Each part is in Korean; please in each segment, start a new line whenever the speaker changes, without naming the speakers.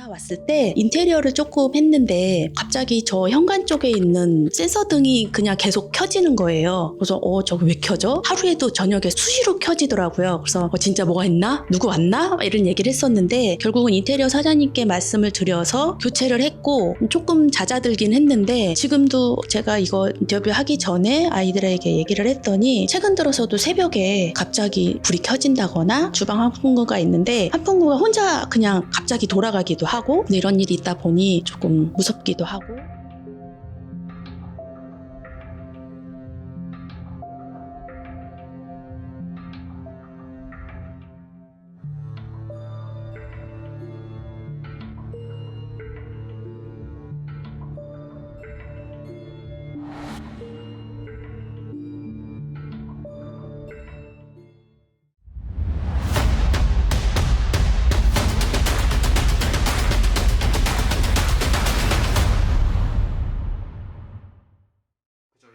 이사 왔을 때 인테리어를 조금 했는데 갑자기 저 현관 쪽에 있는 센서 등이 그냥 계속 켜지는 거예요. 그래서 저거 왜 켜져? 하루에도 저녁에 수시로 켜지더라고요. 그래서 진짜 뭐가 있나? 누구 왔나? 이런 얘기를 했었는데 결국은 인테리어 사장님께 말씀을 드려서 교체를 했고 조금 잦아들긴 했는데 지금도 제가 이거 인터뷰하기 전에 아이들에게 얘기를 했더니 최근 들어서도 새벽에 갑자기 불이 켜진다거나 주방 환풍구가 있는데 환풍구가 혼자 그냥 갑자기 돌아가기도 하고 이런 일이 있다 보니 조금 무섭기도 하고.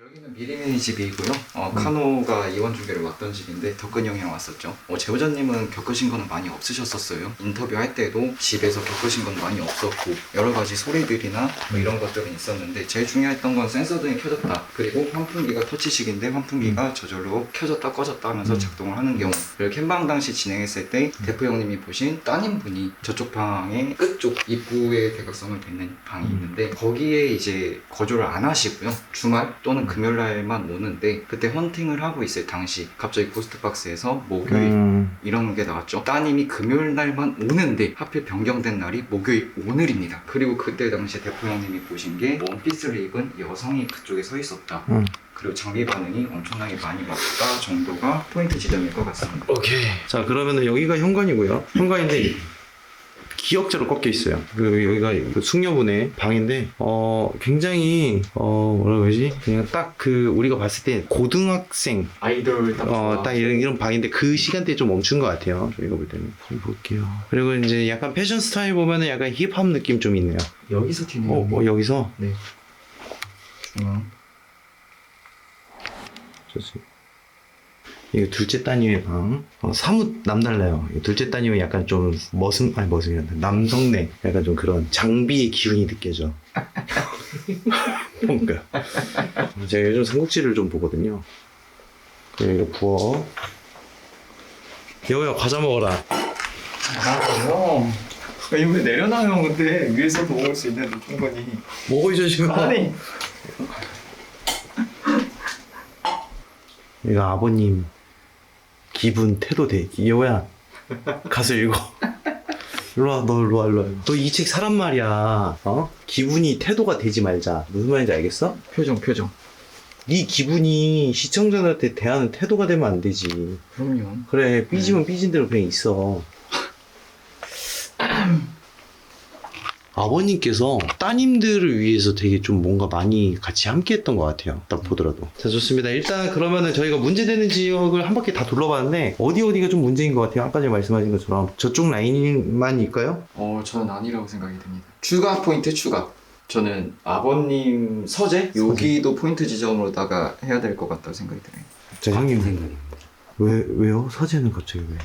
여기는 미리미니 집이고요. 카노가 이원 중개를 왔던 집인데 덕근 형이랑 왔었죠. 제보자님은 겪으신 거는 많이 없으셨었어요. 인터뷰할 때도 집에서 겪으신 건 많이 없었고 여러 가지 소리들이나 뭐 이런 것들은 있었는데 제일 중요했던 건 센서 등이 켜졌다. 그리고 환풍기가 터치식인데 환풍기가 저절로 켜졌다 꺼졌다 하면서 작동을 하는 경우. 그리고 캠방 당시 진행했을 때 대표 형님이 보신 따님분이 저쪽 방의 끝쪽 입구에 대각선을 뱉는 방이 있는데 거기에 이제 거주를 안 하시고요. 주말 또는 금요일날만 오는데 그때 헌팅을 하고 있을 당시 갑자기 고스트박스에서 목요일 이런 게 나왔죠. 따님이 금요일날만 오는데 하필 변경된 날이 목요일 오늘입니다. 그리고 그때 당시 대표 형님이 보신 게 원피스를 입은 여성이 그쪽에 서 있었다. 그리고 장비 반응이 엄청나게 많이 왔다 정도가 포인트 지점일 것 같습니다.
오케이. 자, 그러면은 여기가 현관이고요. 현관인데 기역자로 꺾여 있어요. 그리고 여기가 그 숙녀분의 방인데 굉장히 뭐라 그러지? 그냥 딱 그 우리가 봤을 때 고등학생
아이돌
딱 이런 방인데 그 시간대에 좀 멈춘 것 같아요. 저희가 볼 때는. 한번 볼게요. 그리고 이제 약간 패션 스타일 보면은 약간 힙합 느낌 좀 있네요.
여기서 튀네요.
여기서?
네. 중앙.
좋습니다. 이거 둘째 따님의 방. 사뭇 남달라요. 둘째 따님은 약간 좀 머슴이란다. 남성네. 약간 좀 그런 장비의 기운이 느껴져. 뭔가. 제가 요즘 삼국지를 좀 보거든요. 그래, 이거 부어. 여우야, 과자 먹어라.
형. 이거 내려놔요. 근데 위에서도 먹을 수 있는 충분히.
먹어, 이 자식아.
아니.
이거 아버님 기분 태도 돼. 여우야, 가서 읽어. 일로와, 너 일로와. 너 이 책 사란 말이야. 기분이 태도가 되지 말자. 무슨 말인지 알겠어?
표정.
네 기분이 시청자들한테 대하는 태도가 되면 안 되지.
그럼요.
그래, 삐지면 삐진 대로 그냥 있어. 아버님께서 따님들을 위해서 되게 좀 뭔가 많이 같이 함께 했던 것 같아요. 딱 보더라도. 자, 좋습니다. 일단 그러면은 저희가 문제되는 지역을 한 바퀴 다 둘러봤는데 어디가 좀 문제인 것 같아요? 아까 전에 말씀하신 것처럼 저쪽 라인만 일까요?
저는 아니라고 생각이 듭니다. 추가 포인트 추가. 저는 아버님 서재? 여기도 포인트 지점으로다가 해야 될 것 같다고 생각이 들어요.
자, 형님 생각입니다. 왜요? 서재는 갑자기 왜?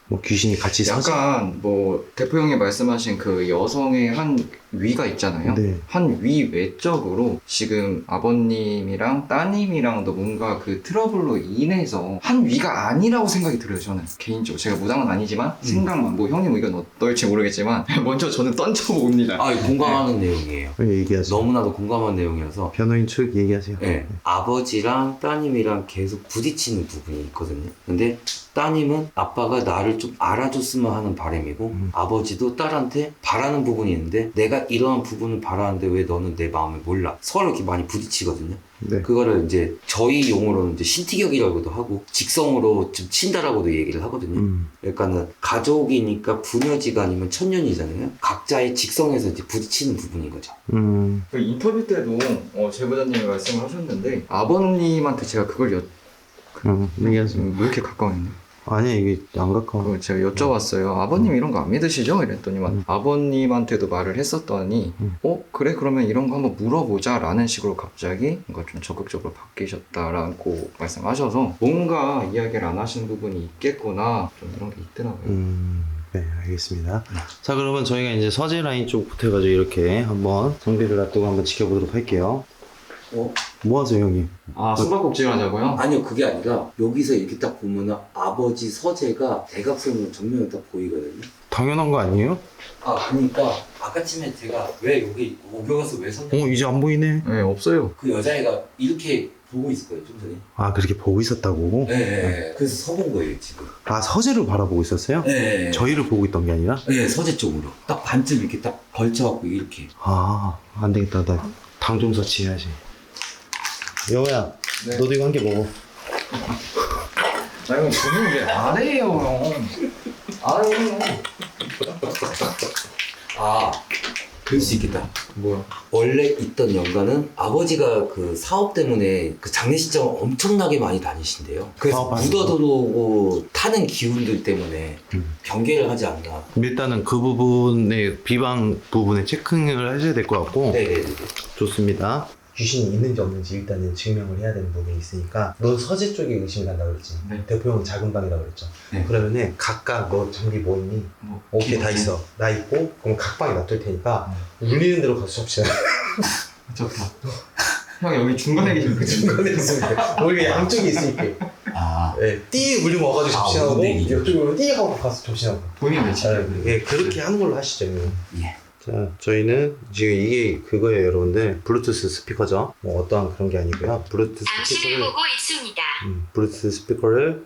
뭐 귀신이 같이
약간 뭐 대표 형이 말씀하신 그 여성의 한 위가 있잖아요.
네.
한 위 외적으로 지금 아버님이랑 따님이랑도 뭔가 그 트러블로 인해서 한 위가 아니라고 생각이 들어요. 저는 개인적으로 제가 무당은 아니지만 생각만 뭐 형님 의견 어떨지 모르겠지만 먼저 저는 던져봅니다.
공감하는 내용이에요.
얘기하세요.
너무나도 공감한 내용이라서.
변호인 측 얘기하세요.
네. 아버지랑 따님이랑 계속 부딪히는 부분이 있거든요. 근데 따님은 아빠가 나를 좀 알아줬으면 하는 바람이고 아버지도 딸한테 바라는 부분이 있는데 내가 이러한 부분을 바라는데 왜 너는 내 마음을 몰라. 서로 이렇게 많이 부딪히거든요.
네.
그거를 이제 저희 용어로는 이제 신티격이라고도 하고 직성으로 좀 친다라고도 얘기를 하거든요. 그러니까는 가족이니까 부녀지간이면 천년이잖아요. 각자의 직성에서 이제 부딪히는 부분인 거죠.
그 인터뷰 때도 제보자님이 말씀을 하셨는데 아버님한테 제가 그걸
얘기하세요.
왜 이렇게 가까워 있네?
아니야, 이게 안 가까워.
그거 제가 여쭤봤어요. 아버님 이런 거 안 믿으시죠? 이랬더니만 아버님한테도 말을 했었더니 그래 그러면 이런 거 한번 물어보자 라는 식으로 갑자기 뭔가 좀 적극적으로 바뀌셨다라고 말씀하셔서 뭔가 이야기를 안 하시는 부분이 있겠구나 좀 이런 게 있더라고요.
네, 알겠습니다. 자, 그러면 저희가 이제 서재 라인 쪽부터 해가지고 이렇게 한번 정비를 놔두고 한번 지켜보도록 할게요. 뭐 하세요, 형님?
아, 숨바꼭질 하자고요?
아니요, 그게 아니라 여기서 이렇게 딱 보면은 아버지 서재가 대각선으로 정면에 딱 보이거든요.
당연한 거 아니에요?
그러니까 아까쯤에 제가 왜 여기 오겨가서 왜 섰냐.
이제 안 보이네.
네, 없어요.
그 여자애가 이렇게 보고 있을 거예요, 좀 전에.
아, 그렇게 보고 있었다고?
네. 그래서 서본 거예요, 지금.
아, 서재를 바라보고 있었어요?
네.
저희를 보고 있던 게 아니라?
네, 서재 쪽으로. 딱 반쯤 이렇게 딱 걸쳐갖고 이렇게.
아, 안 되겠다. 나 당 좀 서치해야지. 여우야,
네.
너도 이거 한 개 먹어.
아, 형, 저는 왜 안 해요, 형? 안 해요.
그럴 수 있겠다.
뭐야?
원래 있던 연가는 아버지가 그 사업 때문에 그 장례식장을 엄청나게 많이 다니신대요. 그래서
사업하는
묻어들어오고 타는 기운들 때문에 변개를 하지 않나.
일단은 그 부분에, 비방 부분에 체크를 하셔야 될 것 같고.
네네네.
좋습니다. 귀신이 있는지 없는지 일단은 증명을 해야 되는 부분이 있으니까 너 서재 쪽에 의심이 간다 그랬지?
네.
대표 형은 작은 방이라 그랬죠?
네.
그러면은 각각 너 장비 뭐 있니?
뭐,
오케이 다 있어. 나 있고 그럼 각 방에 놔둘 테니까 울리는 대로 가서 접시나.
좋다. 형, 여기 중간에 계시면 되겠네.
중간에 있으니까 우리가 양쪽에 있으니까 네, 띠 울리면 와가지고 접시하고
운행이죠.
이쪽에 오면 띠 하고 가서 접시하고.
본인 위치.
예, 그렇게 하는 걸로 하시죠.
예.
자, 저희는 지금 이게 그거예요, 여러분들. 블루투스 스피커죠. 뭐 어떠한 그런 게 아니고요. 블루투스
당신을
스피커를
보고 있습니다.
블루투스 스피커를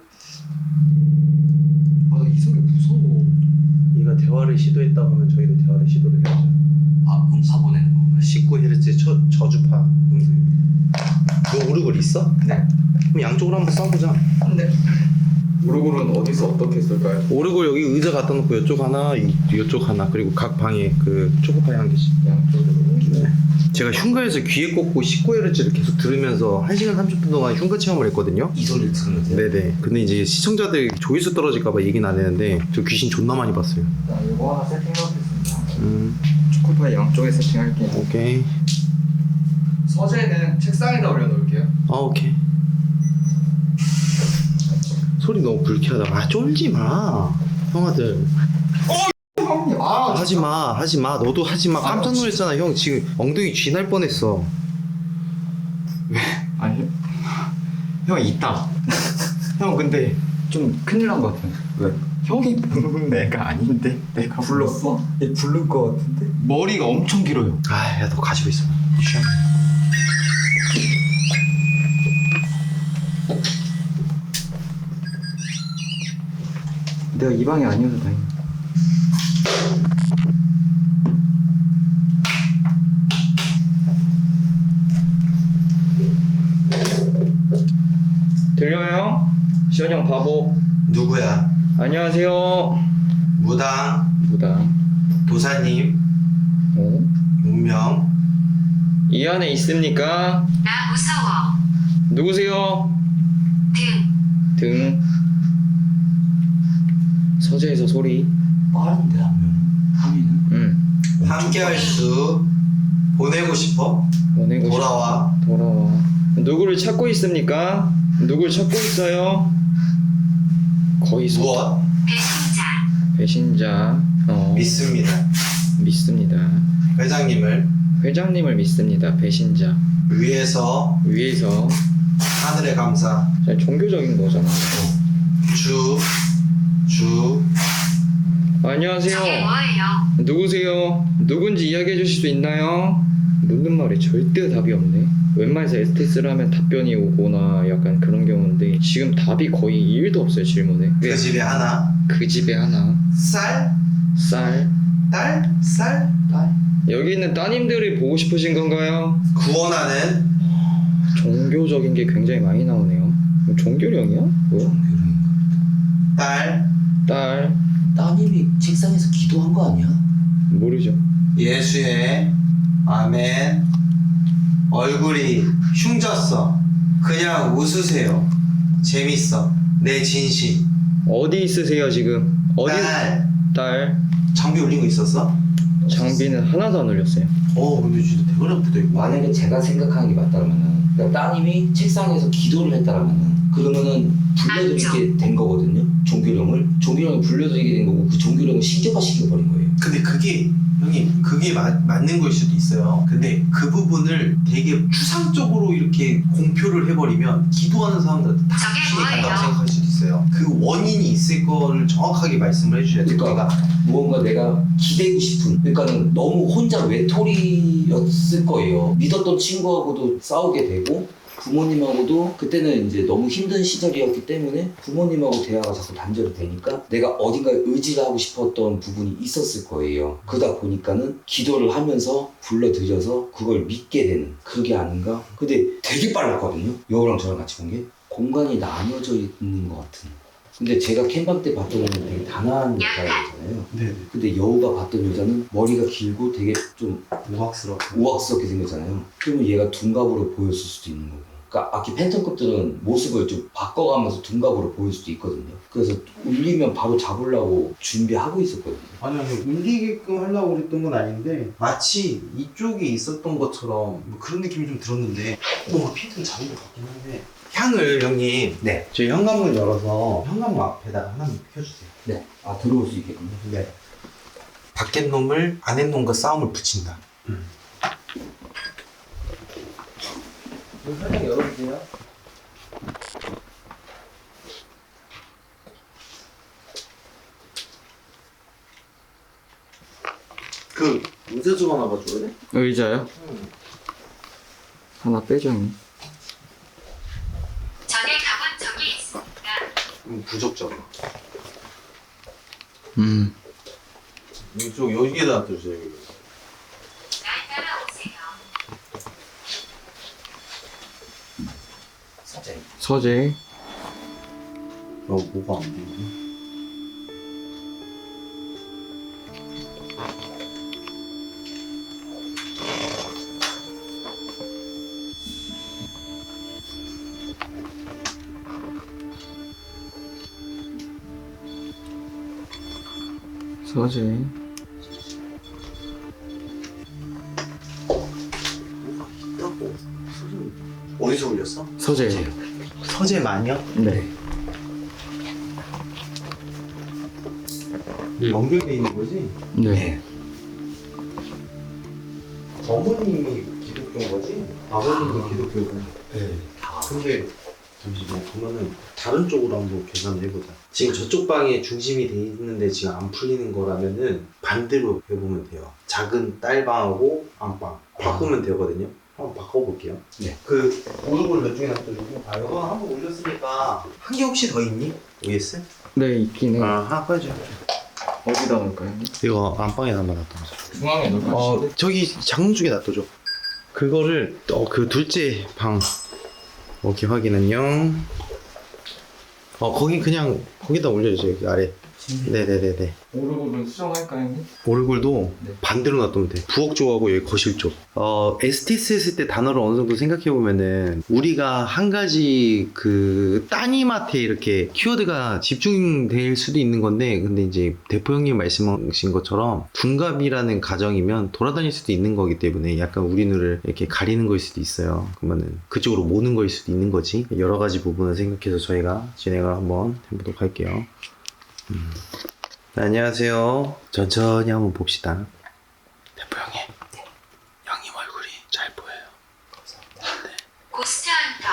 아, 이 소리 무서워.
얘가 대화를 시도했다고 하면 저희도 대화를 시도를 해야죠.
음파 보내는 건가요?
19Hz 저주파 음성입니다. 너 오르골 있어?
네.
그럼 양쪽으로 한번 써보자.
네. 오르골은 어디서 어떻게 쓸까요?
오르골 여기 의자 갖다 놓고 이쪽 하나, 이쪽 하나, 그리고 각 방에 그 초코파이 한 개씩.
양쪽으로.
네. 제가 흉가에서 귀에 꽂고 19Hz를 계속 들으면서 1시간 30분 동안 흉가 체험을 했거든요.
이 소리를 들으면서.
네네. 근데 이제 시청자들 조회수 떨어질까봐 얘기는 안 했는데 저 귀신 존나 많이 봤어요.
자, 이거 하나 세팅해놓겠습니다. 초코파이 양쪽에 세팅할게요.
오케이.
서재는 책상에다 올려놓을게요.
오케이. 소리 너무 불쾌하다. 아, 쫄지 마. 형아들.
형님,
하지 마. 하지 마. 너도 하지 마. 깜짝 놀랐잖아. 형 지금 엉덩이 쥐 날 뻔했어.
아니, 형 있다. 형 근데 좀 큰일 난 것 같아. 왜? 형이 부른 애가 아닌데 내가 불렀어? 얘 부를 것 같은데? 머리가 엄청 길어요.
아, 야, 너 가지고 있어. 쉬어.
내가 이 방이 아니어서 다행이야. 들려요? 시원이 형 바보.
누구야?
안녕하세요.
무당,
무당.
도사님,
어?
운명.
이 안에 있습니까?
나 무서워.
누구세요? 등. 서재에서 소리.
빠른데 하면은?
응.
함께 할 수 보내고 싶어?
보내고
돌아와.
돌아와. 누구를 찾고 있습니까? 누굴 찾고 있어요? 거의
무엇?
배신자.
배신자.
믿습니다.
믿습니다. 회장님을 믿습니다. 배신자.
위에서
위에서
하늘에 감사.
잘 종교적인 거잖아.
주.
안녕하세요.
저게 뭐예요?
누구세요? 누군지 이야기해 주실 수 있나요? 묻는 말에 절대 답이 없네. 웬만해서 STS를 하면 답변이 오거나 약간 그런 경우인데 지금 답이 거의 1도 없어요, 질문에.
그 집에 하나.
그 집에 하나.
쌀.
쌀.
딸. 쌀. 딸.
여기 있는 따님들이 보고 싶으신 건가요?
구원하는.
종교적인 게 굉장히 많이 나오네요. 종교령이야? 뭐야? 딸.
따님이 책상에서 기도한 거 아니야?
모르죠.
예수의 아멘. 얼굴이 흉졌어. 그냥 웃으세요. 재밌어. 내 진심.
어디 있으세요 지금? 어디? 딸.
장비 울린 거 있었어?
장비는 하나도 안 울렸어요.
근데 진짜 대가리 아프다 이거.
만약에 제가 생각하는 게 맞다면은 그러니까 따님이 책상에서 기도를 했다라면은 그러면은 불러들이게 된 거거든요. 종교령을 불러들이게 된 거고 그 종교령을 시켜버린 거예요.
근데 그게 형님 그게 맞는 걸 수도 있어요. 근데 그 부분을 되게 추상적으로 이렇게 공표를 해버리면 기도하는 사람들한테 다
저게
귀신이 간다고
뭐예요?
생각할 수도 있어요. 그 원인이 있을 거를 정확하게 말씀을 해주셔야 돼요.
그러니까 무언가 내가 기대고 싶은, 그러니까는 너무 혼자 외톨이였을 거예요. 믿었던 친구하고도 싸우게 되고 부모님하고도 그때는 이제 너무 힘든 시절이었기 때문에 부모님하고 대화가 자꾸 단절이 되니까 내가 어딘가에 의지를 하고 싶었던 부분이 있었을 거예요. 그러다 보니까는 기도를 하면서 불러들여서 그걸 믿게 되는 그게 아닌가? 근데 되게 빨랐거든요. 여우랑 저랑 같이 본 게 공간이 나뉘어져 있는 것 같은. 근데 제가 캠방 때 봤던 애는 되게 단아한 여자였잖아요.
네네.
근데 여우가 봤던 여자는 머리가 길고 되게 좀
우악스럽고.
우악스럽게 생겼잖아요. 그러면 얘가 둔갑으로 보였을 수도 있는 거고. 그러니까 악기 팬텀급들은 모습을 좀 바꿔가면서 둔갑으로 보일 수도 있거든요. 그래서 울리면 바로 잡으려고 준비하고 있었거든요.
아니 울리게끔 하려고 그랬던 건 아닌데 마치 이쪽에 있었던 것처럼 뭐 그런 느낌이 좀 들었는데 뭔가 피드는 잡은 것 같긴 한데 향을 형님
네.
저희 현관문 열어서 현관문 앞에다가 하나만 펴주세요.
네. 아, 들어올 수 있겠군요.
네. 밖에 놈을 안에 놈과 싸움을 붙인다.
살짝 열어주세요.
그 의자 하나 봐줘야 돼?
의자요? 하나 빼죠, 형님.
전에 가본 적이 있습니까?
부적절해. 이쪽 여기에다 놔두세요.
날 따라오세요.
사장님.
서재.
뭐가 안 되지?
서재.
있다고. 어디서 올렸어?
서재.
서재만요?
네.
연결돼 있는 거지?
네.
어머님이 기독교인 거지? 아버님도 기독교고. 네. 근데 잠시만 그러면은 다른 쪽으로 한번 계산을 해보자. 지금 저쪽 방에 중심이 돼 있는데 지금 안 풀리는 거라면은 반대로 해보면 돼요. 작은 딸방하고 안방 바꾸면 되거든요. 한번 바꿔볼게요.
네.
그 오르골 몇 중에 놔두고 아 이거 한번 올렸으니까 한 개 혹시 더 있니? OS?
네, 있긴 해.
아 하나 꺼야죠.
어디다 놓을까요, 형님?
이거 안방에 한번 놔둬보자.
중앙에 놓을까요?
저기 장롱 쪽에 놔둬줘. 그거를 그 둘째 방 오케이 확인은요. 거기 그냥 거기다 올려주세요. 여기 아래. 네네네네.
오르골은 수정할까요, 형님?
오르골도
네.
반대로 놔두면 돼. 부엌 쪽하고 여기 거실 쪽. STS 했을 때 단어를 어느 정도 생각해보면은 우리가 한 가지 그 따님한테 이렇게 키워드가 집중될 수도 있는 건데 근데 이제 대포 형님 말씀하신 것처럼 둔갑이라는 가정이면 돌아다닐 수도 있는 거기 때문에 약간 우리 눈을 이렇게 가리는 거일 수도 있어요. 그러면은 그쪽으로 모는 거일 수도 있는 거지. 여러 가지 부분을 생각해서 저희가 진행을 한번 해보도록 할게요. 네, 안녕하세요. 천천히 한번 봅시다. 대포 형님. 네. 형님 얼굴이 잘 보여요. 감사합니다. 네.
고스트 헌터.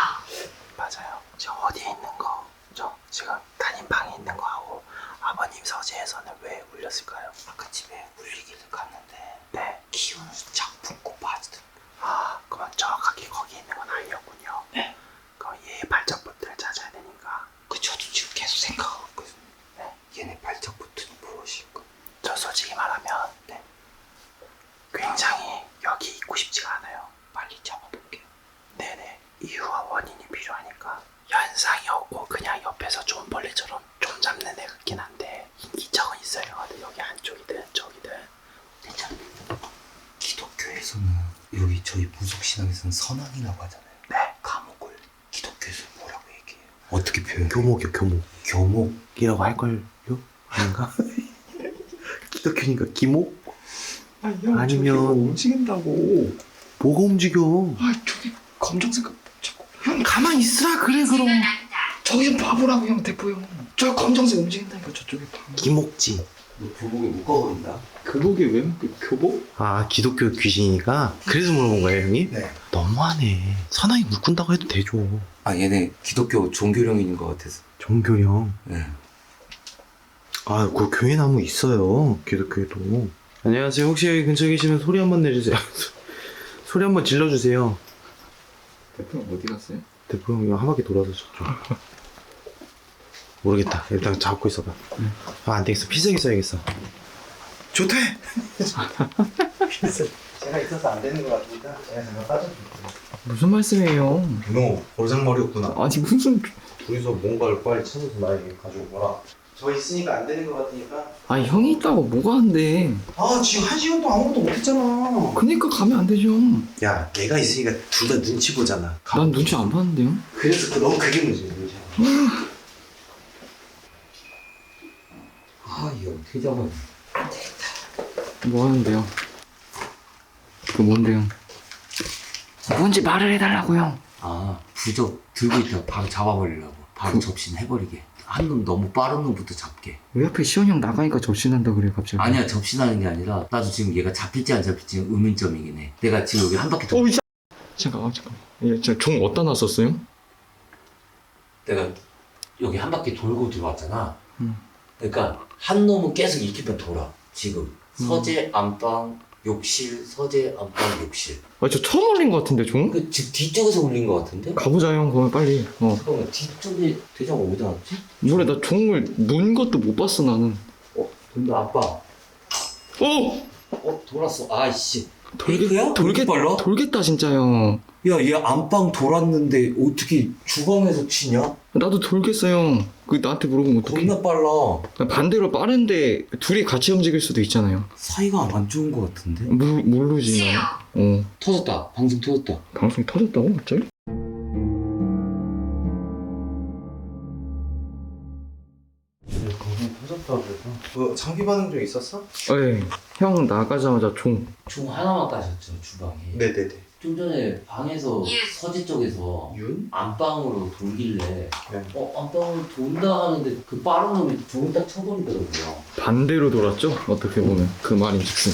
맞아요. 지금 어디에 있는 거? 저 지금 단임방에 있는 거하고 아버님 서재에서는 왜 울렸을까요? 아까 집에 울리기를 갔는데 네. 키우는 작품꽃 빠지던. 아, 그럼 정확하게 거기 있는 건 아니었군요. 네. 그럼 얘의 발작부터를 찾아야 되니까.
그 저도 지금 계속 생각하고 있거든요.
네.
얘네 발작부터 좀 무엇일까?
저 솔직히 말하면 네. 굉장히 여기 있고 싶지가 않아요. 빨리 잡아볼게요. 네네. 이유와 원인이 필요하니까 현상이 없고 그냥 옆에서 존벌레처럼 좀 잡는 애 같긴 한데 인기척은 있어요. 근데 여기 안쪽이든 저기든 괜찮아요.
기독교에서는 여기 저희 무속신앙에서는 선왕이라고 하잖아요.
네.
감옥을 기독교에서 뭐라고 얘기해요? 어떻게 표현해요?
교목이요 교목.
교목이라고
할걸요? 아닌가? 기독교니까 기목? 아니면
움직인다고.
뭐가 움직여?
저기 검정색 자꾸.
형 가만히 있으라 그래 그럼.
생각난다.
저기 좀 봐보라고 형 대포 형. 저 검정색 움직인다니까 저쪽에 봐.
김옥진.
너 교복에 묶어버린다.
교복이 왜 묶여? 교복?
아 기독교 귀신이니까 그래서 물어본 거예요 형님?
네.
너무하네. 사나이 묶은다고 해도 되죠.
아 얘네 기독교 종교령인 것 같아서.
종교령.
네.
아, 그 교회 나무 있어요. 기독교에도. 안녕하세요. 혹시 여기 근처에 계시면 소리 한번 내주세요. 소리 한번 질러주세요.
대포 형 어디 갔어요?
대표 형이 한 바퀴 돌아서 줬죠. 모르겠다. 일단 잡고 있어봐. 아, 안 되겠어. 필살기 써야겠어. 좋대! 제가 있어서 안 되는 것 같으니까 제가 잠깐 빠져줄게요.
무슨 말씀이에요?
너 고장머리였구나.
아니 무슨?
둘이서 뭔가를 빨리 찾아서 나에게 가지고 와라. 저 있으니까 안 되는 것 같으니까.
아니 형이 있다고 뭐가 안 돼?
아, 지금 1시간도 아무것도 못했잖아.
그니까 가면 안 되죠.
야, 얘가 있으니까 둘 다 눈치 보잖아.
난 눈치 안 봤는데요.
그래서 넌 그게 문제야, 문제야.
아 이거 어떻게 잡아야 돼?
뭐 하는데요? 그 뭔데요? 뭔지 말을 해달라고요.
아 부적 들고 있다가 바로 잡아버리려고. 바로 접신해버리게. 한 놈 너무 빠른 놈부터 잡게.
왜 앞에 시원이 형 나가니까 접신한다 그래 갑자기?
아니야 접신하는 게 아니라 나도 지금 얘가 잡힐지 안 잡힐지 의문점이긴 해. 내가 지금 여기 한 바퀴 더.
잠깐만. 종 어디다 놨었어요?
내가 여기 한 바퀴 돌고 들어왔잖아.
음.
그러니까 한 놈은 계속 이렇게만 돌아. 지금 서재 안방 욕실 서재 안방 욕실.
저 처음 올린 것 같은데 종?
그 지금 뒤쪽에서 울린 것 같은데?
가보자 형 그러면 빨리.
잠깐만 뒤쪽에 대장 어디다 놨지?
뭐래 나 종을 문 것도 못 봤어 나는.
근데 아빠 돌았어. 아이씨 페이크야? 돌겠 빨라?
돌겠다 진짜 형.
야얘 안방 돌았는데 어떻게 주방에서 치냐?
나도 돌겠어 형. 그 나한테 물어보면 어떡해.
겁나 빨라.
반대로 빠른데 둘이 같이 움직일 수도 있잖아요.
사이가 안 좋은 것 같은데?
모르지
세요.
나.
터졌다. 방송 터졌다.
방송이 터졌다고 갑자기?
방송 터졌다고 그래서. 그 장비 반응 좀 있었어?
네. 형 나가자마자 종.
총 하나만 까셨죠 주방에.
네네네.
좀 전에 방에서 서재 쪽에서
윤?
안방으로 돌길래
네.
안방으로 돈다 하는데 그 빠른 놈이 종을 딱 쳐버리더라고요.
반대로 돌았죠? 어떻게 보면 그 말인즉슨.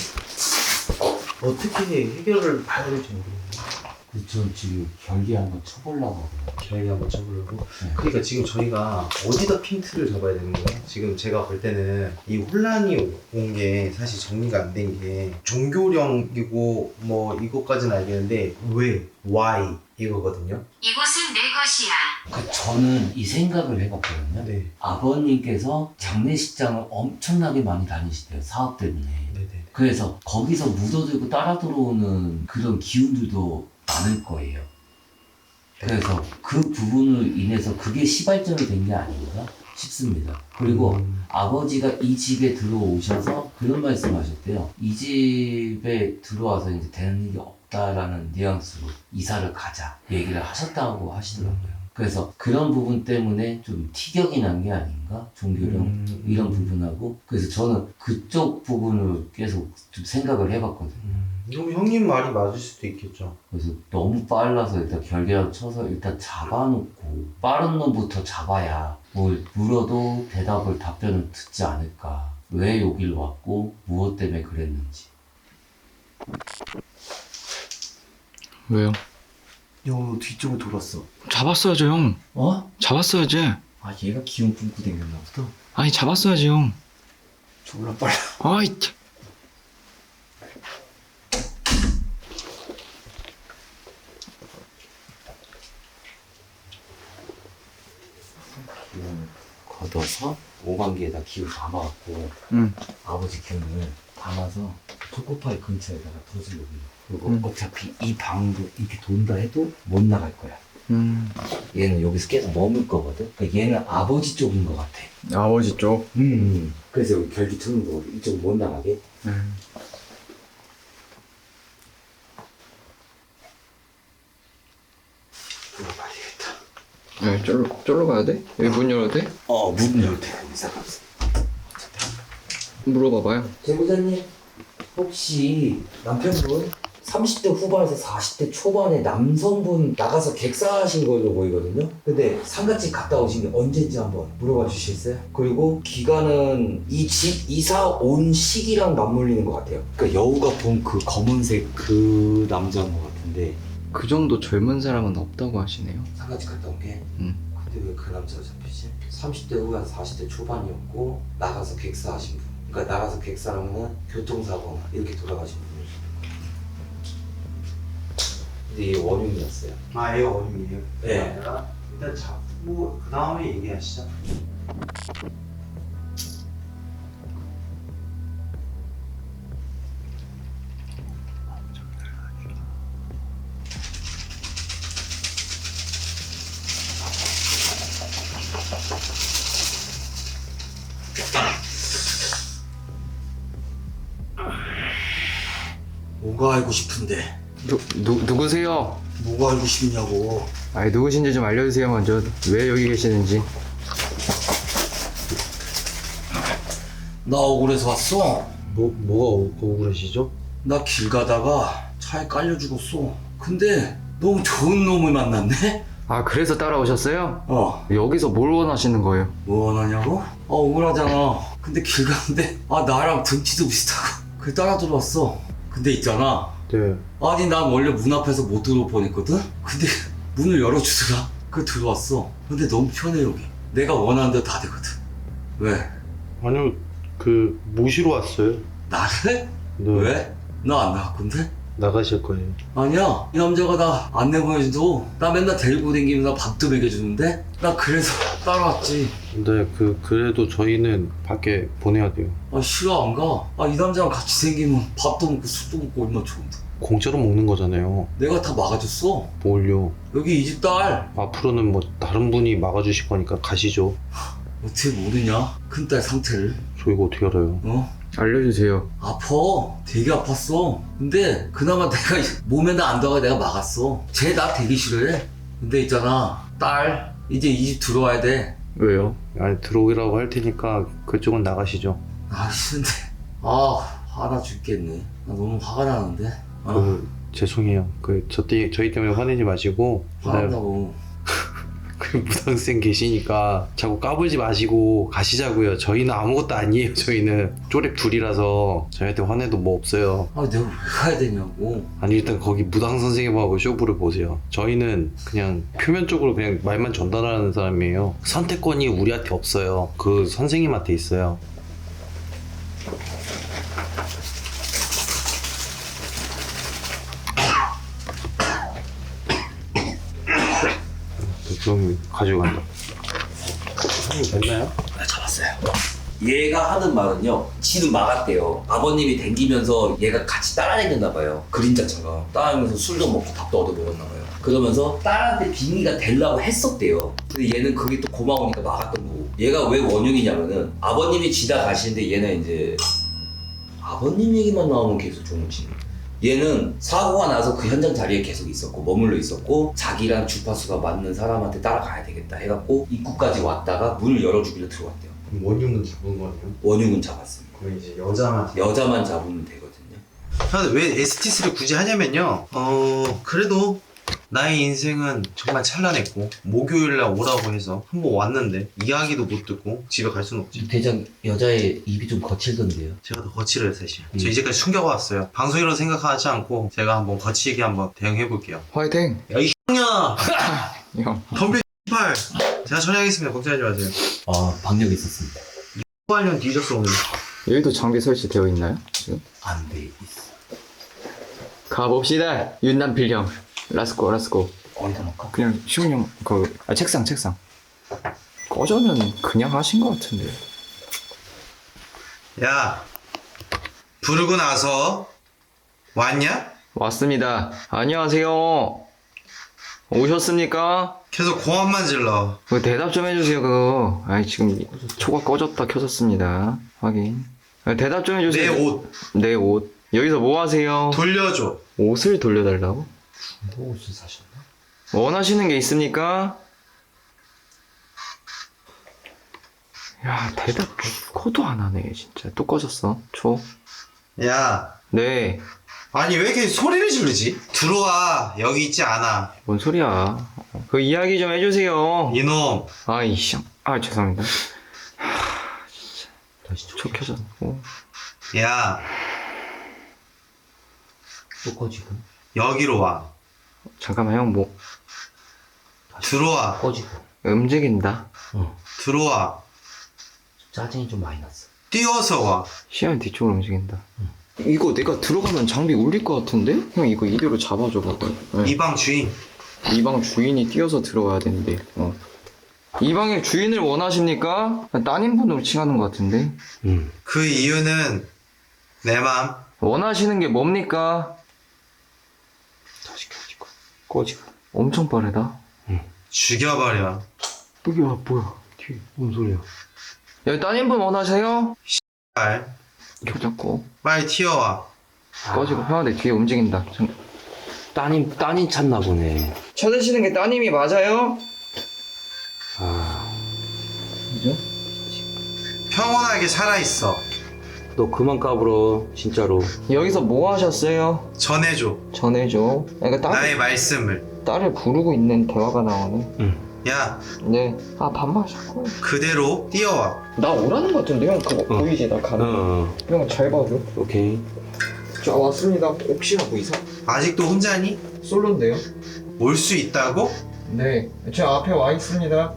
어떻게 해결을 봐야 될지 모르겠네.
그래서 전 지금 결계 한번 쳐보려고 하거든요.
저희가 한번 쳐보려고.
네.
그러니까 지금 저희가 어디다 핀트를 잡아야 되는 거예요? 지금 제가 볼 때는 이 혼란이 온 게 사실 정리가 안 된 게 종교령이고 뭐 이것까지는 알겠는데 왜? Why? 이거거든요.
이곳은 내 것이야.
저는 이 생각을 해봤거든요.
네.
아버님께서 장례식장을 엄청나게 많이 다니시대요. 사업 때문에.
네네.
그래서 거기서 묻어들고 따라 들어오는 그런 기운들도 많을 거예요. 그래서 그 부분을 인해서 그게 시발점이 된 게 아닌가 싶습니다. 그리고 아버지가 이 집에 들어오셔서 그런 말씀 하셨대요. 이 집에 들어와서 이제 되는 일이 없다라는 뉘앙스로 이사를 가자 얘기를 하셨다고 하시더라고요. 그래서 그런 부분 때문에 좀 티격이 난 게 아닌가? 종교령 이런 부분하고. 그래서 저는 그쪽 부분을 계속 좀 생각을 해봤거든요.
그럼 형님 말이 맞을 수도 있겠죠.
그래서 너무 빨라서 일단 결계를 쳐서 일단 잡아놓고 빠른 놈부터 잡아야 뭘 물어도 답변을 듣지 않을까. 왜 여길 왔고 무엇 때문에 그랬는지.
왜요?
형 뒤쪽을 돌았어.
잡았어야죠 형. 잡았어야지.
아 얘가 기운 뿜고 댕겼나 보다.
아니 잡았어야지 형.
졸라 빨라.
아이 참.
기운을 걷어서 오만기에다 기운 담아갖고
응.
아버지 기운을 담아서 초코파이 근처에다가 둬주려고. 그리고 어차피 이 방도 이렇게 돈다 해도 못 나갈 거야. 얘는 여기서 계속 머물 거거든. 그러니까 얘는 아버지 쪽인 것 같아.
아버지 쪽.
그래서 여기 결기 트는 거거든. 이쪽 못 나가게.
물어봐야 되겠다.
네, 쫄로 가야 돼? 여기 문 열어도 돼?
문 열도 돼. 상관없어.
물어봐봐요.
제보자님, 혹시 남편분 30대 후반에서 40대 초반에 남성분 나가서 객사하신 걸로 보이거든요. 근데 상가집 갔다 오신 게 언제인지 한번 물어봐 주시겠어요? 그리고 기간은 이 집 이사 온 시기랑 맞물리는 것 같아요. 그러니까 여우가 본 그 검은색 그 남자인 것 같은데
그 정도 젊은 사람은 없다고 하시네요.
상가집 갔다 온 게?
음.
근데 왜 그 남자가 잡히지? 30대 후반 40대 초반이었고 나가서 객사하신 분. 그러니까 나가서 객사하면 교통사고나 이렇게 돌아가신 분이죠. 근데 이게 원흉이었어요.
아, 얘가 원흉이에요?
네.
일단 잡고 그 다음에 얘기하시죠.
뭐가 알고 싶은데?
누구세요?
뭐가 알고 싶냐고.
아니, 누구신지 좀 알려주세요, 먼저. 왜 여기 계시는지.
나 억울해서 왔어.
뭐가 억울하시죠?
나 길 가다가 차에 깔려 죽었어. 근데 너무 좋은 놈을 만났네?
아, 그래서 따라오셨어요?
어.
여기서 뭘 원하시는 거예요?
뭐 원하냐고? 억울하잖아. 근데 길 가는데 나랑 등치도 비슷하고 그 따라 들어왔어. 근데 있잖아.
네.
아니 난 원래 문 앞에서 못 들어올 뻔했거든? 근데 문을 열어주더라. 그 들어왔어. 근데 너무 편해 여기. 내가 원하는 대로 다 되거든. 왜?
아니요, 모시러 왔어요.
나를?
네.
왜? 나 안 나갈 건데?
나가실 거예요.
아니야. 이 남자가 나 안내 보내줘도 나 맨날 데리고 다니면서 밥도 먹여주는데? 나 그래서 따라왔지.
근데 그래도 저희는 밖에 보내야 돼요.
싫어 안 가. 이 남자랑 같이 생기면 밥도 먹고 술도 먹고 얼마나 좋은데.
공짜로 먹는 거잖아요.
내가 다 막아줬어.
뭘요?
여기 이 집 딸.
앞으로는 뭐 다른 분이 막아주실 거니까 가시죠.
어떻게 모르냐? 큰딸 상태를.
저희가 어떻게 알아요?
알려주세요.
아파. 되게 아팠어. 근데 그나마 내가 몸에 나 안 들어가 내가 막았어. 쟤 나 되게 싫어해. 근데 있잖아. 딸 이제 이 집 들어와야 돼.
왜요?
아니, 들어오라고 할 테니까 그쪽은 나가시죠.
싫은데. 화나 죽겠네. 나 너무 화가 나는데.
죄송해요. 저희 때문에 화내지 마시고.
화난다고.
무당쌤 계시니까 자꾸 까불지 마시고 가시자고요. 저희는 아무것도 아니에요. 저희는 쪼렙 둘이라서 저희한테 화내도 뭐 없어요.
내가 왜 가야 되냐고.
아니, 일단 거기 무당 선생님하고 쇼부를 보세요. 저희는 그냥 표면적으로 그냥 말만 전달하는 사람이에요. 선택권이 우리한테 없어요. 그 선생님한테 있어요. 그럼 가지고 간다. 됐나요?
잡았어요. 얘가 하는 말은요, 지는 막았대요. 아버님이 댕기면서 얘가 같이 따라다녔나 봐요. 그림자처럼 따라다니면서 술도 먹고 밥도 얻어 먹었나 봐요. 그러면서 딸한테 빙의가 되려고 했었대요. 근데 얘는 그게 또 고마우니까 막았던 거고. 얘가 왜 원흉이냐면은 아버님이 지다 가시는데 얘는 이제 아버님 얘기만 나오면 계속 종치는. 얘는 사고가 나서 그 현장 자리에 계속 있었고 머물러 있었고 자기랑 주파수가 맞는 사람한테 따라가야 되겠다 해갖고 입구까지 왔다가 문을 열어주길래 들어왔대요.
그럼 원흉은 잡은 거네요?
원흉은 잡았습니다.
그럼 이제
여자만 잡으면 되거든요.
근데 왜 ST3를 굳이 하냐면요. 그래도 나의 인생은 정말 찬란했고 목요일날 오라고 해서 한번 왔는데 이야기도 못 듣고 집에 갈 수는 없지.
대장 여자의 입이 좀 거칠던데요.
제가 더 거칠어요 사실. 저 이제까지 숨겨왔어요. 방송이라고 생각하지 않고 제가 한번 거치게 한번 대응해볼게요.
화이팅!
야 이 X냐!
형.
덤벼 X8! 제가 처리하겠습니다. 걱정하지 마세요.
박력이 있었습니다.
X8년 뒤졌어 오늘.
여기도 장비 설치되어 있나요? 지금?
안 돼 있어.
가봅시다. 윤남 필령. 렛츠고.
어디다 놓을까?
그냥 시훈 형 책상. 꺼져는 그냥 하신 것 같은데.
야 부르고 나서 왔냐?
왔습니다. 안녕하세요. 오셨습니까?
계속 고함만 질러.
그거 대답 좀 해주세요. 그거. 지금 초가 꺼졌다 켜졌습니다. 확인. 대답 좀 해주세요.
내 옷
내 옷. 여기서 뭐 하세요?
돌려줘.
옷을 돌려달라고?
뭐 옷을 사셨나?
원하시는 게 있습니까? 야, 대답 죽어도 안 하네, 진짜. 또 꺼졌어. 초.
야
네.
아니 왜 이렇게 소리를 지르지? 들어와. 여기 있지 않아.
뭔 소리야? 그 이야기 좀 해주세요.
이놈.
아이씨, 아 죄송합니다. 진짜 다시 촉 켜졌고.
야
또 꺼지고.
여기로 와.
잠깐만 형 뭐
들어와.
꺼지고.
움직인다.
들어와.
짜증이 좀 많이 났어.
뛰어서 와.
시야는 뒤쪽으로 움직인다. 이거 내가 들어가면 장비 울릴 것 같은데? 형 이거 이대로 잡아줘 봐봐.
이 방 주인.
이 방 주인이 뛰어서 들어가야 되는데. 이 방의 주인을 원하십니까? 따님분으로 칭하는 것 같은데.
그 이유는 내 맘.
원하시는 게 뭡니까?
다시 켜지고. 꺼지고.
엄청 빠르다.
죽여버려.
여기 와 뭐야? 뒤에 뭔 소리야? 여기 따님분 원하세요?
빨.
켜졌고
빨리 튀어와.
꺼지고 형한테 뒤에 움직인다.
따님 찾나 보네.
찾으시는 게 따님이 맞아요?
아,
그죠?
평온하게 살아있어.
너 그만 까불어, 진짜로.
여기서 뭐 하셨어요?
전해줘.
전해줘. 그러니까
나의 말씀을.
딸을 부르고 있는 대화가 나오네.
야
네. 아 밥 마셨고.
그대로 뛰어와.
나 오라는 것 같은데 형 그거 보이지 나 가는 거.
어,
형 잘 봐줘.
오케이.
자 왔습니다. 혹시나 뭐 이상?
아직도 혼자니?
솔로인데요?
올 수 있다고?
네. 제 앞에 와 있습니다.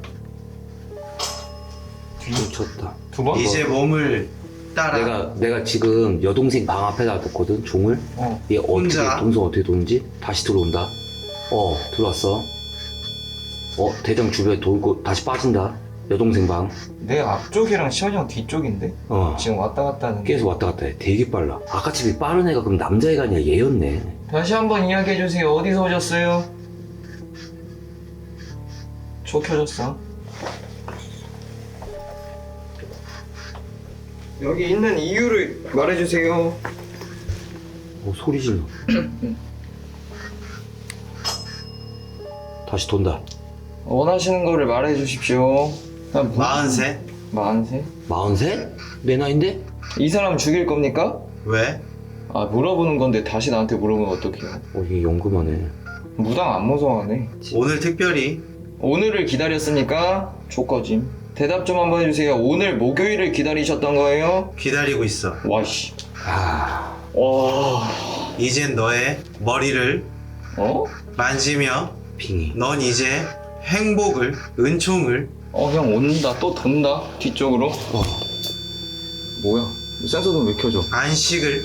놓쳤다.
두 번?
이제 몸을 따라.
내가 지금 여동생 방 앞에다 뒀거든, 종을. 얘 어떻게,
혼자?
동생 어떻게 도는지? 다시 들어온다. 들어왔어. 대장 주변에 돌고 다시 빠진다. 여동생 방.
내 앞쪽이랑 시원이 형 뒤쪽인데? 지금 왔다 갔다 하는 게.
계속 왔다 갔다 해. 되게 빨라. 아까 집에 빠른 애가 그럼 남자애가 아니라 얘였네.
다시 한번 이야기해주세요. 어디서 오셨어요? 초 켜졌어. 여기 있는 이유를 말해주세요.
소리 질러. 다시 돈다.
원하시는 거를 말해주십시오.
43?
43?
43? 내 나이인데?
이 사람 죽일 겁니까?
왜?
아 물어보는 건데 다시 나한테 물어보면 어떡해요?
얘 연금하네.
무당 안 무서워하네.
오늘 특별히
오늘을 기다렸습니까? 조꺼짐. 대답 좀 한번 해주세요. 오늘 목요일을 기다리셨던 거예요?
기다리고 있어.
와씨.
아,
와.
이젠 너의 머리를
어?
만지며
빙이.
넌 이제 행복을, 은총을
형 온다. 또 돈다. 뒤쪽으로. 뭐야? 센서는 왜 켜져?
안식을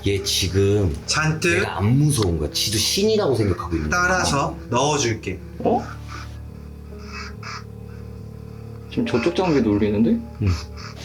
얘 지금
잔뜩
내가 안 무서운 거야. 지도 신이라고 생각하고 있는 거야.
따라서 넣어줄게.
어? 지금 저쪽 장비도 울리는데?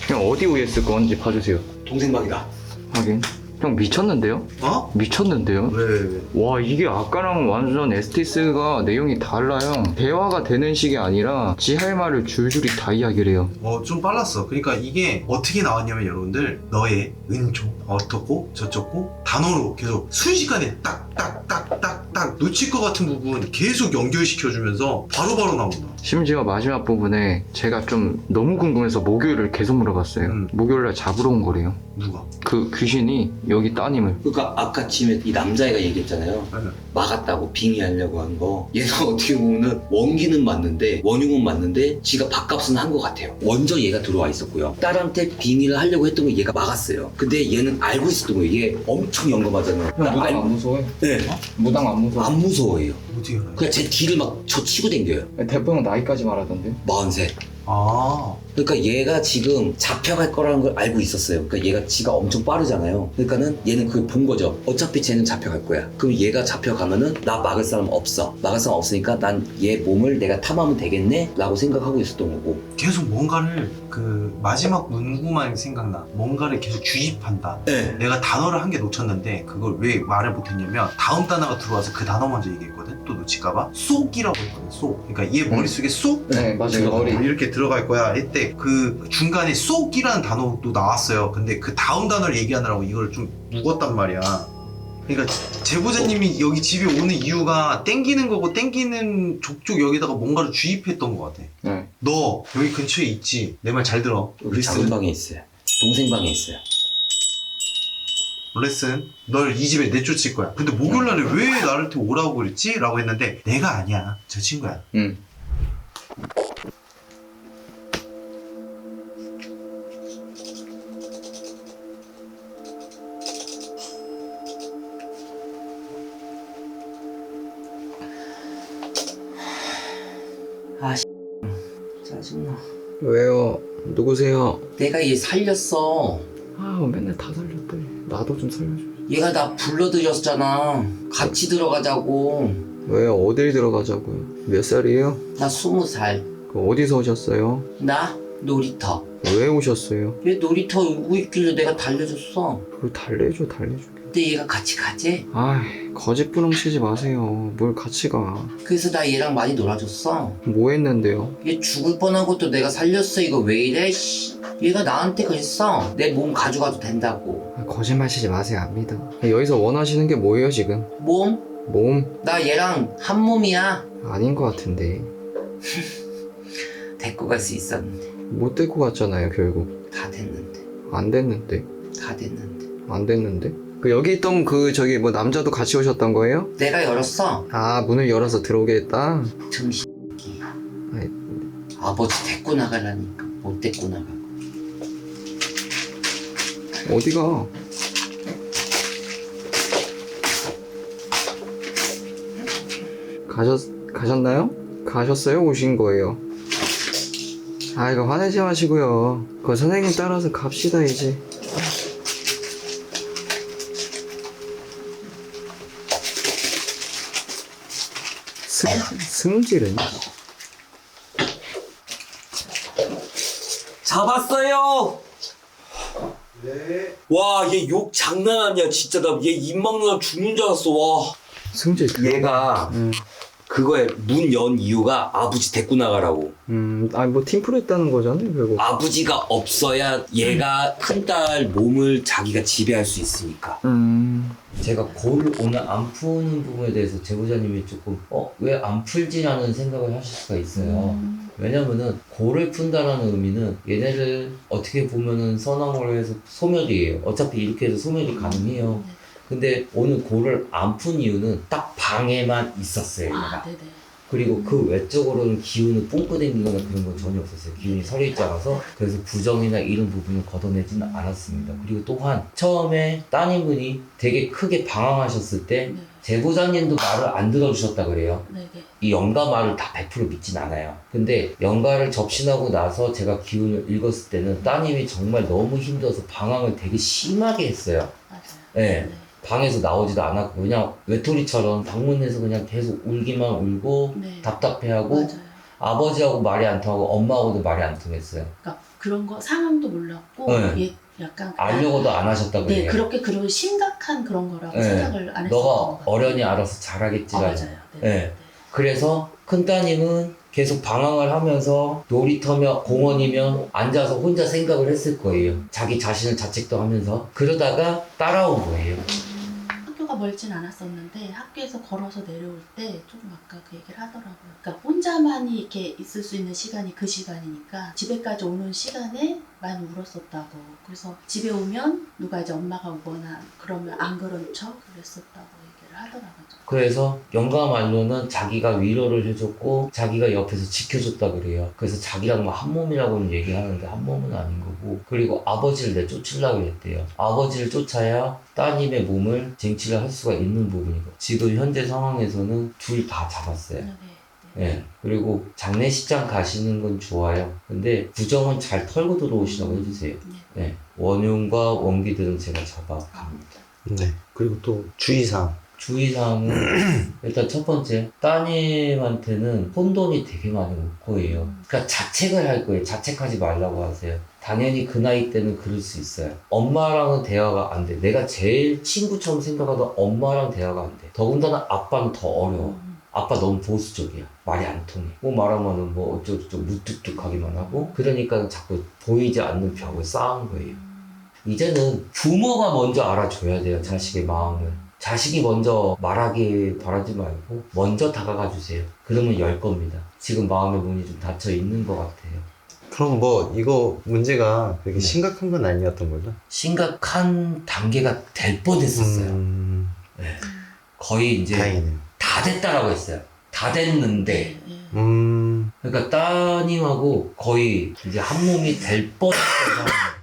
형 어디 OS 건지 봐주세요.
동생 방이다.
하긴. 형 미쳤는데요?
어?
미쳤는데요?
왜?
와 이게 아까랑 완전 STS가 내용이 달라요. 대화가 되는 식이 아니라 지 할 말을 줄줄이 다 이야기를 해요.
좀 빨랐어. 그러니까 이게 어떻게 나왔냐면 여러분들 너의 은총 어떻고 저쩌고 단어로 계속 순식간에 딱딱딱딱딱 놓칠 것 같은 부분 계속 연결시켜주면서 바로바로 나온다.
심지어 마지막 부분에 제가 좀 너무 궁금해서 목요일을 계속 물어봤어요. 목요일날 잡으러 온 거래요.
누가?
그 귀신이 여기 따님을.
그러니까 아까 집에 이 남자애가 얘기했잖아요. 막았다고 빙의하려고 한 거. 얘가 어떻게 보면은 원기는 맞는데 원흉은 맞는데 지가 밥값은 한 것 같아요. 먼저 얘가 들어와 있었고요. 딸한테 빙의를 하려고 했던 거 얘가 막았어요. 근데 얘는 알고 있었던 거예요. 얘 엄청 영검하잖아요.
무당 안 무서워해?
네.
무당 안 무서워?
안 무서워해요.
어떻게 알아요?
그냥 제 뒤를 막 저 치고 댕겨요.
대포형 나이까지 말하던데?
43.
아
그러니까 얘가 지금 잡혀갈 거라는 걸 알고 있었어요. 그러니까 얘가 지가 엄청 빠르잖아요. 그러니까는 얘는 그걸 본 거죠. 어차피 쟤는 잡혀갈 거야. 그럼 얘가 잡혀가면은 나 막을 사람 없어. 막을 사람 없으니까 난 얘 몸을 내가 탐하면 되겠네? 라고 생각하고 있었던 거고.
계속 뭔가를 그 마지막 문구만 생각나. 뭔가를 계속 주입한다.
네.
내가 단어를 한 개 놓쳤는데 그걸 왜 말을 못했냐면 다음 단어가 들어와서 그 단어 먼저 얘기했거든. 또 놓칠까봐 쏙이라고 했거든. 쏙. 그러니까 얘 머릿속에 쏙
네 맞아요. 머리.
이렇게 들어갈 거야 했대. 그 중간에 쏙이라는 단어도 나왔어요. 근데 그 다음 단어를 얘기하느라고 이걸 좀 묵었단 말이야. 그러니까 제보자님이 여기 집에 오는 이유가 땡기는 거고 땡기는 족족 여기다가 뭔가를 주입했던 것 같아.
네.
너 여기 근처에 있지? 내 말 잘 들어.
우리 작은 방에 있어요. 동생 방에 있어요.
레슨 널 이 집에 내쫓을 거야. 근데 목요일날에 왜 나한테 오라고 그랬지? 라고 했는데 내가 아니야. 저 친구야.
응.
짜증나.
왜요? 누구세요?
내가 얘 살렸어.
아, 맨날 다 살렸대. 나도 좀 살려줘.
얘가 나 불러들였잖아. 같이 들어가자고.
왜요? 어딜 들어가자고요? 몇 살이에요?
나 20살.
어디서 오셨어요?
나 놀이터.
왜 오셨어요?
얘 놀이터 오고 있길래 내가 달려줬어.
그걸 달래줘.
근데 얘가 같이 가재.
아이, 거짓부렁 치지 마세요. 뭘 같이 가.
그래서 나 얘랑 많이 놀아줬어.
뭐 했는데요?
얘 죽을 뻔한 것도 내가 살렸어. 이거 왜 이래? 씨. 얘가 나한테 그랬어. 내 몸 가져가도 된다고.
아, 거짓말 치지 마세요. 안 믿어. 여기서 원하시는 게 뭐예요, 지금?
몸?
몸?
나 얘랑 한 몸이야.
아닌 것 같은데.
데리고 갈 수 있었는데.
못 데리고 갔잖아요, 결국.
다 됐는데.
안 됐는데.
다 됐는데.
안 됐는데. 여기 있던 저기 남자도 같이 오셨던 거예요?
내가 열었어.
아, 문을 열어서 들어오게 했다?
정신끼.
아이.
아버지 데리고 나가라니까 못 데리고 나가고.
어디가? 가셨나요? 가셨어요? 오신 거예요? 아, 이거 화내지 마시고요. 그 선생님 따라서 갑시다, 이제. 승질은?
잡았어요.
네.
와, 얘 욕 장난 아니야. 진짜 나 얘 입 막느라 죽는 줄 알았어. 와.
승질.
얘가 그거에 문 연 이유가 아버지 데리고 나가라고.
아니, 뭐, 팀플 했다는 거잖아요, 결국.
아버지가 없어야 얘가 큰딸 몸을 자기가 지배할 수 있으니까.
제가 골을 오늘 안 푸는 부분에 대해서 제보자님이 조금 왜 안 풀지라는 생각을 하실 수가 있어요. 왜냐면은 골을 푼다라는 의미는 얘네를 어떻게 보면은 선왕으로 해서 소멸이에요. 어차피 이렇게 해서 소멸이 가능해요. 근데 오늘 골을 안 푼 이유는 딱 방에만 있었어요, 얘가.
네네.
그리고 그 외적으로는 기운을 뽕긋대거나 그런 건 전혀 없었어요. 기운이 서려있지 않아서. 그래서 부정이나 이런 부분을 걷어내지는 않았습니다. 그리고 또한 처음에 따님분이 되게 크게 방황하셨을 때
네.
제보자님도 말을 안 들어주셨다 그래요.
네네.
이 영가 말을 다 100% 믿진 않아요. 근데 영가를 접신하고 나서 제가 기운을 읽었을 때는 따님이 정말 너무 힘들어서 방황을 되게 심하게 했어요.
맞아요.
네. 방에서 나오지도 않았고 그냥 외톨이처럼 방문해서 그냥 계속 울기만 울고
네.
답답해하고
맞아요.
아버지하고 말이 안 통하고 엄마하고도 말이 안 통했어요.
그러니까 그런 거 상황도 몰랐고
네.
얘 약간
알려고도 안 하셨다고
네,
그래요.
그렇게 그런 심각한 그런 거라고
네.
생각을 안 했었던 것
너가
같아요.
어련히 알아서 잘하겠지라는.
맞아요. 네.
네. 그래서 큰따님은 계속 방황을 하면서 놀이터며 공원이며 앉아서 혼자 생각을 했을 거예요. 자기 자신을 자책도 하면서. 그러다가 따라온 거예요.
학교가 멀진 않았었는데 학교에서 걸어서 내려올 때 조금 아까 그 얘기를 하더라고요. 그러니까 혼자만이 이렇게 있을 수 있는 시간이 그 시간이니까 집에까지 오는 시간에 많이 울었었다고. 그래서 집에 오면 누가 이제 엄마가 오거나 그러면 안 그런 척 그랬었다고 얘기를 하더라고요.
그래서 영감말로는 자기가 위로를 해줬고 자기가 옆에서 지켜줬다 그래요. 그래서 자기랑 뭐 한 몸이라고는 얘기하는데 한 몸은 아닌 거고. 그리고 아버지를 내쫓으려고 했대요. 아버지를 쫓아야 따님의 몸을 쟁취를 할 수가 있는 부분이고 지금 현재 상황에서는 둘 다 잡았어요.
네.
네. 그리고 장례식장 가시는 건 좋아요. 근데 부정은 잘 털고 들어오시라고 해주세요. 네. 원흉과 원기들은 제가 잡아갑니다.
네. 그리고 또 주의사항.
주의사항은 일단 첫 번째, 따님한테는 혼돈이 되게 많이 올 거예요. 그러니까 자책을 할 거예요. 자책하지 말라고 하세요. 당연히 그 나이 때는 그럴 수 있어요. 엄마랑은 대화가 안 돼. 내가 제일 친구처럼 생각하던 엄마랑 대화가 안 돼. 더군다나 아빠는 더 어려워. 아빠 너무 보수적이야. 말이 안 통해. 뭐 말하면은 뭐 어쩌고저쩌고 무뚝뚝하기만 하고. 그러니까 자꾸 보이지 않는 벽을 쌓은 거예요. 이제는 부모가 먼저 알아줘야 돼요. 자식의 마음을. 자식이 먼저 말하기 바라지 말고 먼저 다가가 주세요. 그러면 열 겁니다. 지금 마음의 문이 좀 닫혀 있는 것 같아요.
그럼 뭐 이거 문제가 그렇게 심각한 건 아니었던 거죠?
심각한 단계가 될 뻔했었어요. 네. 거의 이제
다행이네요.
다 됐다라고 했어요. 다 됐는데 그러니까 따님하고 거의 이제 한 몸이 될 뻔했던 상황.